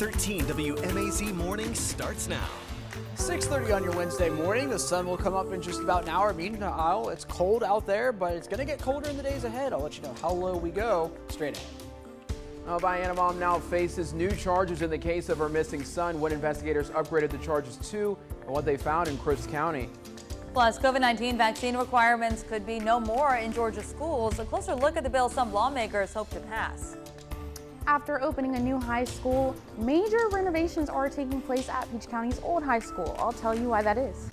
13 WMAZ Morning starts now. 6:30 on your Wednesday morning. The sun will come up in just about an hour. Meanwhile, it's cold out there, but it's going to get colder in the days ahead. I'll let you know how low we go straight ahead. Diana mom now faces new charges in the case of her missing son. What investigators upgraded the charges to and what they found in Crisp County. Plus, COVID-19 vaccine requirements could be no more in Georgia schools. A closer look at the bill some lawmakers hope to pass. After opening a new high school, major renovations are taking place at Peach County's old high school. I'll tell you why that is.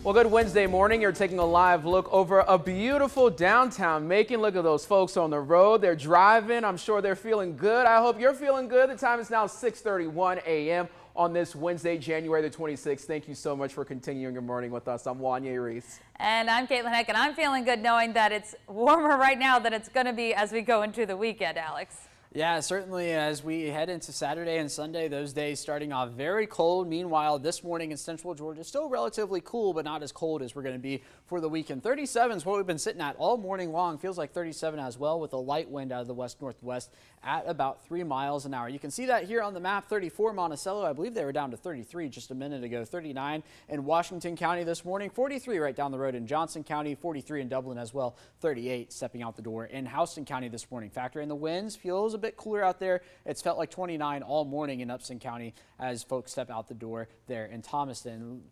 Well, good Wednesday morning. You're taking a live look over a beautiful downtown Macon. Look at those folks on the road. They're driving. I'm sure they're feeling good. I hope you're feeling good. The time is now 6:31 a.m. on this Wednesday, January the 26th. Thank you so much for continuing your morning with us. I'm Wanya Reese. And I'm Caitlin Heck, and I'm feeling good knowing that it's warmer right now than it's going to be as we go into the weekend, Alex. Yeah, certainly as we head into Saturday and Sunday, those days starting off very cold. Meanwhile, this morning in central Georgia, still relatively cool, but not as cold as we're going to be for the weekend. 37 is what we've been sitting at all morning long. Feels like 37 as well, with a light wind out of the west-northwest at about 3 miles an hour. You can see that here on the map. 34 Monticello. I believe they were down to 33 just a minute ago. 39 in Washington County this morning. 43 right down the road in Johnson County. 43 in Dublin as well. 38 stepping out the door in Houston County this morning. Factor in the winds. Feels a bit cooler out there. It's felt like 29 all morning in Upson County as folks step out the door there in Thomaston.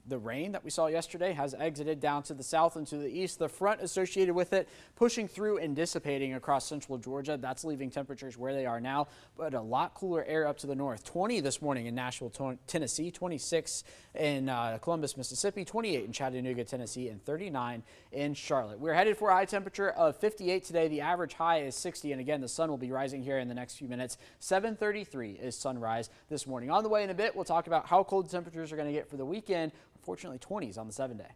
The rain that we saw yesterday has exited down to the south and to the east. The front associated with it pushing through and dissipating across central Georgia. That's leaving temperatures where they are now, but a lot cooler air up to the north. 20 this morning in Nashville, Tennessee, 26 in Columbus, Mississippi, 28 in Chattanooga, Tennessee, and 39 in Charlotte. We're headed for a high temperature of 58 today. The average high is 60, and again, the sun will be rising here in the next few minutes. 7:33 is sunrise this morning. On the way in a bit, we'll talk about how cold temperatures are going to get for the weekend. Unfortunately, 20s on the 7-day.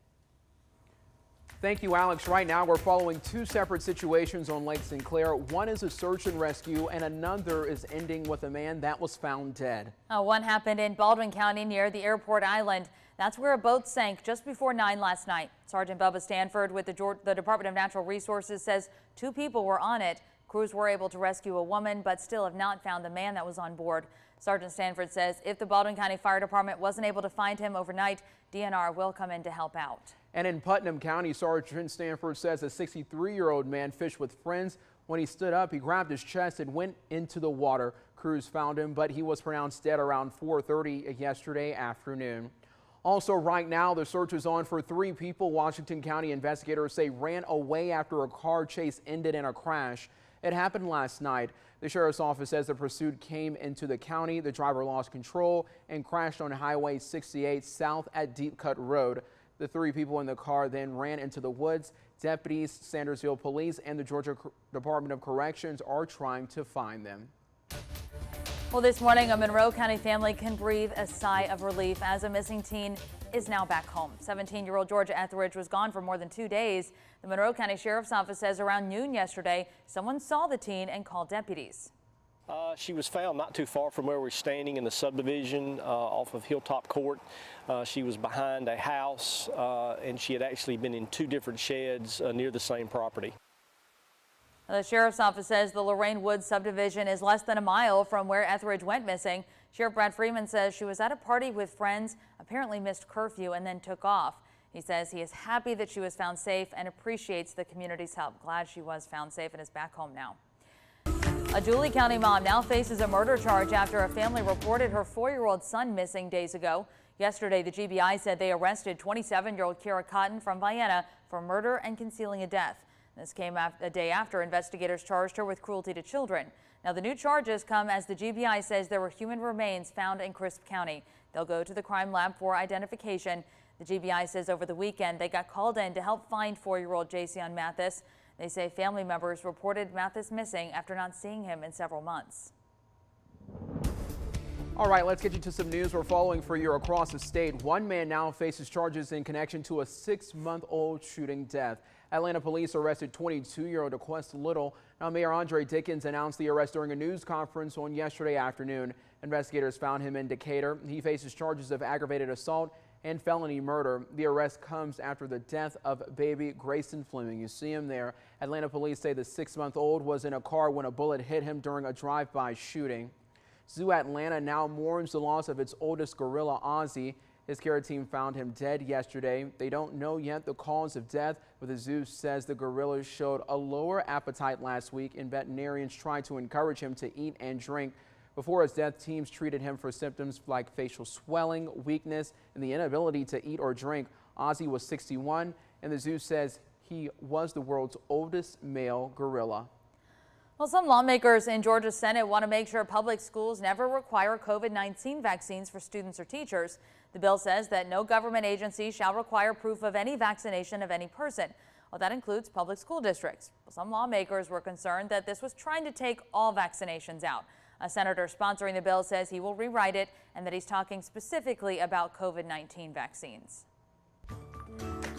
Thank you, Alex. Right now, we're following two separate situations on Lake St. Clair. One is a search and rescue, and another is ending with a man that was found dead. One happened in Baldwin County near the airport island. That's where a boat sank just before 9 last night. Sergeant Bubba Stanford with the Department of Natural Resources says 2 people were on it. Crews were able to rescue a woman, but still have not found the man that was on board. Sergeant Stanford says if the Baldwin County Fire Department wasn't able to find him overnight, DNR will come in to help out. And in Putnam County, Sergeant Stanford says a 63-year-old man fished with friends. When he stood up, he grabbed his chest and went into the water. Crews found him, but he was pronounced dead around 4:30 yesterday afternoon. Also right now, the search is on for 3 people Washington County investigators say ran away after a car chase ended in a crash. It happened last night. The sheriff's office says the pursuit came into the county. The driver lost control and crashed on Highway 68 south at Deep Cut Road. The 3 people in the car then ran into the woods. Deputies, Sandersville Police, and the Georgia Department of Corrections are trying to find them. Well, this morning, a Monroe County family can breathe a sigh of relief as a missing teen is now back home. 17-year-old Georgia Etheridge was gone for more than 2 days. The Monroe County Sheriff's Office says around noon yesterday, someone saw the teen and called deputies. She was found not too far from where we're standing in the subdivision off of Hilltop Court. She was behind a house and she had actually been in 2 different sheds near the same property. The Sheriff's Office says the Lorraine Woods subdivision is less than a mile from where Etheridge went missing. Sheriff Brad Freeman says she was at a party with friends, apparently missed curfew, and then took off. He says he is happy that she was found safe and appreciates the community's help. Glad she was found safe and is back home now. A Dooley County mom now faces a murder charge after a family reported her 4-year-old son missing days ago. Yesterday, the GBI said they arrested 27-year-old Kira Cotton from Vienna for murder and concealing a death. This came a day after investigators charged her with cruelty to children. Now, the new charges come as the GBI says there were human remains found in Crisp County. They'll go to the crime lab for identification. The GBI says over the weekend they got called in to help find 4-year-old Jason Mathis. They say family members reported Mathis missing after not seeing him in several months. All right, let's get you to some news we're following for you across the state. One man now faces charges in connection to a 6-month-old shooting death. Atlanta police arrested 22-year-old Quest Little. Now, Mayor Andre Dickens announced the arrest during a news conference on yesterday afternoon. Investigators found him in Decatur. He faces charges of aggravated assault and felony murder. The arrest comes after the death of baby Grayson Fleming. You see him there. Atlanta police say the 6-month-old was in a car when a bullet hit him during a drive-by shooting. Zoo Atlanta now mourns the loss of its oldest gorilla, Ozzy. His care team found him dead yesterday. They don't know yet the cause of death, but the zoo says the gorilla showed a lower appetite last week, and veterinarians tried to encourage him to eat and drink. Before his death, teams treated him for symptoms like facial swelling, weakness, and the inability to eat or drink. Ozzy was 61, and the zoo says he was the world's oldest male gorilla. Well, some lawmakers in Georgia's Senate want to make sure public schools never require COVID-19 vaccines for students or teachers. The bill says that no government agency shall require proof of any vaccination of any person. Well, that includes public school districts. Well, some lawmakers were concerned that this was trying to take all vaccinations out. A senator sponsoring the bill says he will rewrite it and that he's talking specifically about COVID-19 vaccines.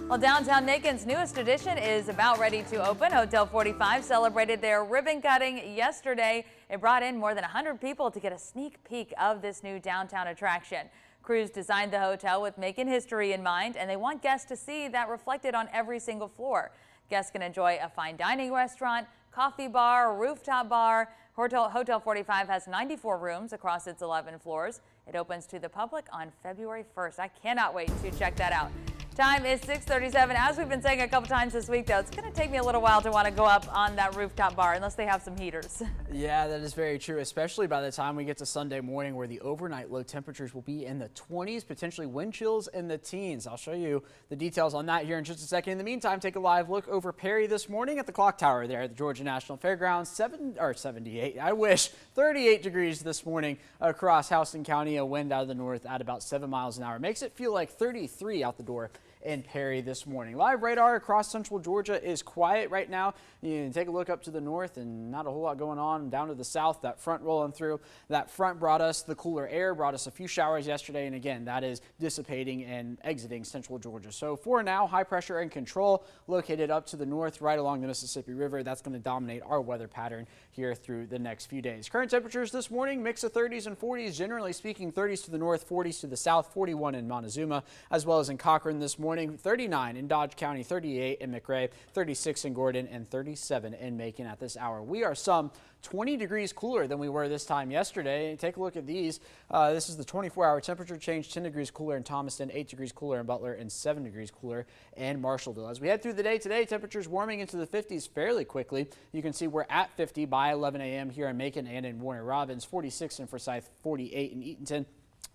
Well, downtown Macon's newest addition is about ready to open. Hotel 45 celebrated their ribbon cutting yesterday. It brought in more than 100 people to get a sneak peek of this new downtown attraction. Crews designed the hotel with Macon history in mind, and they want guests to see that reflected on every single floor. Guests can enjoy a fine dining restaurant, coffee bar, rooftop bar. Hotel 45 has 94 rooms across its 11 floors. It opens to the public on February 1st. I cannot wait to check that out. Time is 6:37. As we've been saying a couple times this week, though, it's going to take me a little while to want to go up on that rooftop bar unless they have some heaters. Yeah, that is very true, especially by the time we get to Sunday morning, where the overnight low temperatures will be in the 20s, potentially wind chills in the teens. I'll show you the details on that here in just a second. In the meantime, take a live look over Perry this morning at the clock tower there at the Georgia National Fairgrounds. 78, I wish, 38 degrees this morning across Houston County. A wind out of the north at about 7 miles an hour. Makes it feel like 33 out the door in Perry this morning. Live radar across central Georgia is quiet right now. You can take a look up to the north and not a whole lot going on. Down to the south, that front rolling through. That front brought us the cooler air, brought us a few showers yesterday, and again, that is dissipating and exiting central Georgia. So for now, high pressure and control located up to the north right along the Mississippi River. That's going to dominate our weather pattern here through the next few days. Current temperatures this morning, mix of 30s and 40s. Generally speaking, 30s to the north, 40s to the south, 41 in Montezuma, as well as in Cochran this morning. 39 in Dodge County, 38 in McRae, 36 in Gordon, and 37 in Macon at this hour. We are some 20 degrees cooler than we were this time yesterday. Take a look at these. This is the 24-hour temperature change, 10 degrees cooler in Thomaston, 8 degrees cooler in Butler, and 7 degrees cooler in Marshallville. As we head through the day today, temperatures warming into the 50s fairly quickly. You can see we're at 50 by 11 a.m. here in Macon and in Warner Robins, 46 in Forsyth, 48 in Eatonton.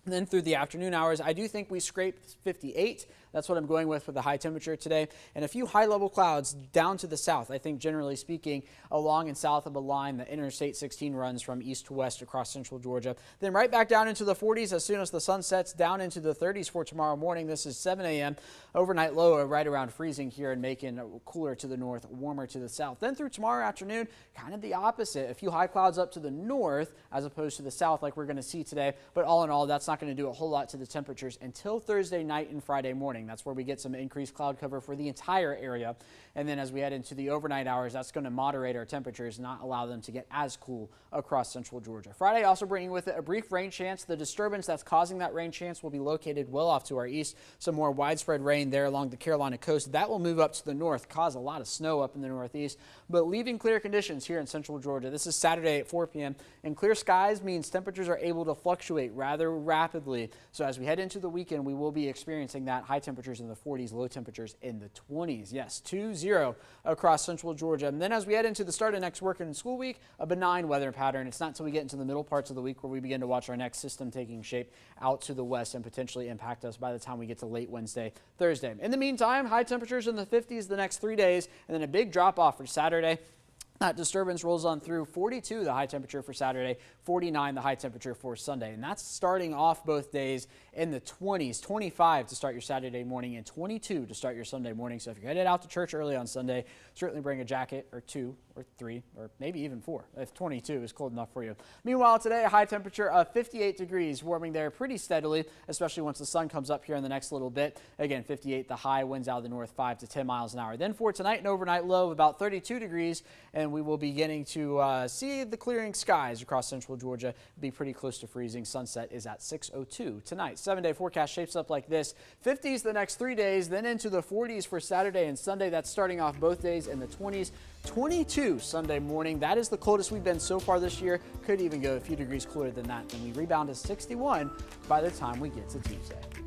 And then through the afternoon hours, I do think we scraped 58. That's what I'm going with for the high temperature today. And a few high-level clouds down to the south. I think generally speaking, along and south of a line, the Interstate 16 runs from east to west across central Georgia. Then right back down into the 40s as soon as the sun sets, down into the 30s for tomorrow morning. This is 7 a.m. Overnight low right around freezing here in Macon, cooler to the north, warmer to the south. Then through tomorrow afternoon, kind of the opposite. A few high clouds up to the north as opposed to the south like we're going to see today. But all in all, that's not going to do a whole lot to the temperatures until Thursday night and Friday morning. That's where we get some increased cloud cover for the entire area. And then as we head into the overnight hours, that's going to moderate our temperatures, not allow them to get as cool across central Georgia. Friday also bringing with it a brief rain chance. The disturbance that's causing that rain chance will be located well off to our east. Some more widespread rain there along the Carolina coast. That will move up to the north, cause a lot of snow up in the northeast, but leaving clear conditions here in central Georgia. This is Saturday at 4 p.m. and clear skies means temperatures are able to fluctuate rather rapidly. So as we head into the weekend, we will be experiencing that high temperatures in the 40s, low temperatures in the 20s. Yes, 2-0 across central Georgia. And then as we head into the start of next working and school week, a benign weather pattern. It's not until we get into the middle parts of the week where we begin to watch our next system taking shape out to the west and potentially impact us by the time we get to late Wednesday, Thursday. In the meantime, high temperatures in the 50s the next 3 days, and then a big drop off for Saturday. That disturbance rolls on through 42, the high temperature for Saturday, 49, the high temperature for Sunday. And that's starting off both days in the 20s, 25 to start your Saturday morning and 22 to start your Sunday morning. So if you're headed out to church early on Sunday, certainly bring a jacket or 2 or 3 or maybe even 4 if 22 is cold enough for you. Meanwhile, today a high temperature of 58 degrees, warming there pretty steadily, especially once the sun comes up here in the next little bit. Again, 58 the high, winds out of the north 5 to 10 miles an hour. Then for tonight, an overnight low of about 32 degrees, and we will be getting to see the clearing skies across central Georgia. Be pretty close to freezing. Sunset is at 6:02 tonight. 7-day forecast shapes up like this. 50s the next 3 days, then into the 40s for Saturday and Sunday. That's starting off both days in the 20s. 22 Sunday morning. That is the coldest we've been so far this year. Could even go a few degrees cooler than that. Then we rebound to 61 by the time we get to Tuesday.